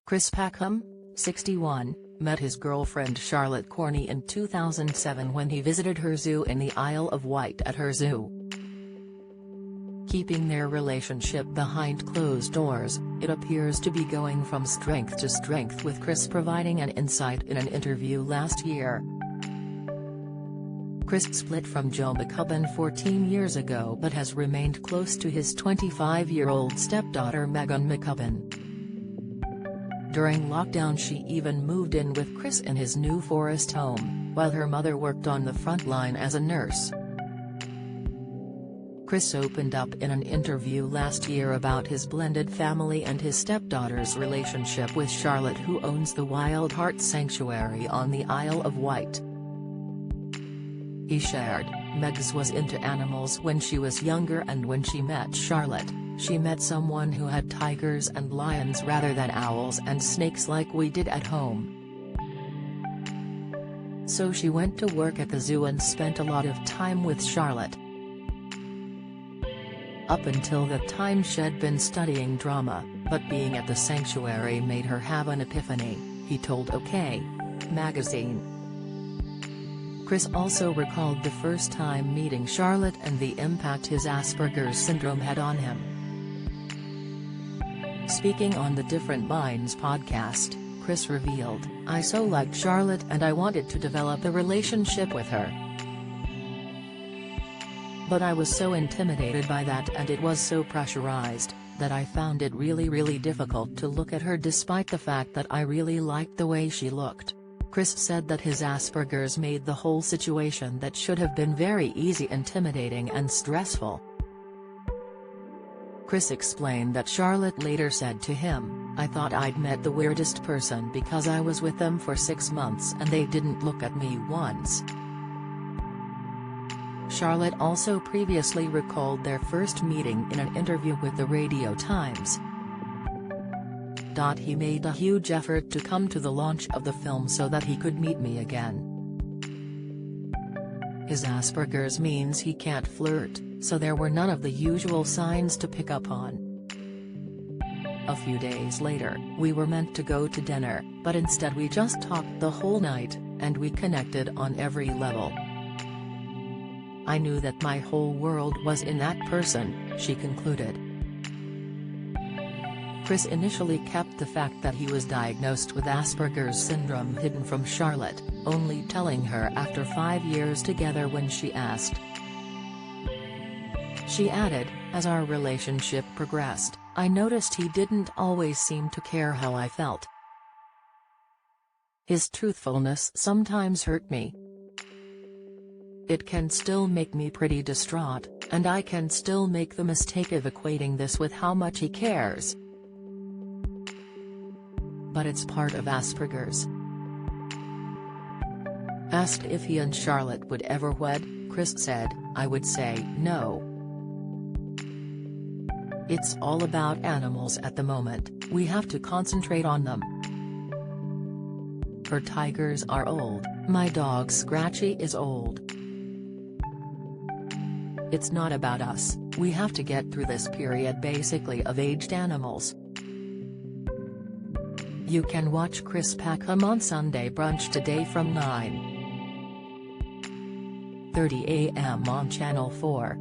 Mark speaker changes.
Speaker 1: Chris Packham, 61, met his girlfriend Charlotte Corney in 2007 when he visited her zoo in the Isle of Wight at her zoo. Keeping their relationship behind closed doors, it appears to be going from strength to strength, with Chris providing an insight in an interview last year. Chris split from Jo McCubbin 14 years ago but has remained close to his 25-year-old stepdaughter Megan McCubbin. During lockdown she even moved in with Chris in his new Forest home, while her mother worked on the front line as a nurse. Chris opened up in an interview last year about his blended family and his stepdaughter's relationship with Charlotte, who owns the Wild Heart Sanctuary on the Isle of Wight. He shared, "Megs was into animals when she was younger, and when she met Charlotte, she met someone who had tigers and lions rather than owls and snakes like we did at home. So she went to work at the zoo and spent a lot of time with Charlotte. Up until that time she'd been studying drama, but being at the sanctuary made her have an epiphany," he told OK! magazine. Chris also recalled the first time meeting Charlotte and the impact his Asperger's syndrome had on him. Speaking on the Different Minds podcast, Chris revealed, "I so liked Charlotte and I wanted to develop a relationship with her. But I was so intimidated by that, and it was so pressurized, that I found it really difficult to look at her despite the fact that I really liked the way she looked." Chris said that his Asperger's made the whole situation that should have been very easy intimidating and stressful. Chris explained that Charlotte later said to him, "I thought I'd met the weirdest person because I was with them for 6 months and they didn't look at me once." Charlotte also previously recalled their first meeting in an interview with the Radio Times. "He made a huge effort to come to the launch of the film so that he could meet me again. His Asperger's means he can't flirt, so there were none of the usual signs to pick up on. A few days later, we were meant to go to dinner, but instead we just talked the whole night, and we connected on every level. I knew that my whole world was in that person," she concluded. Chris initially kept the fact that he was diagnosed with Asperger's syndrome hidden from Charlotte, only telling her after 5 years together when she asked. She added, "As our relationship progressed, I noticed he didn't always seem to care how I felt. His truthfulness sometimes hurt me. It can still make me pretty distraught, and I can still make the mistake of equating this with how much he cares. But it's part of Asperger's." Asked if he and Charlotte would ever wed, Chris said, "I would say no. It's all about animals at the moment, we have to concentrate on them. Her tigers are old, my dog Scratchy is old. It's not about us, we have to get through this period basically of aged animals." You can watch Chris Packham on Sunday Brunch today from 9:30 a.m. on Channel 4.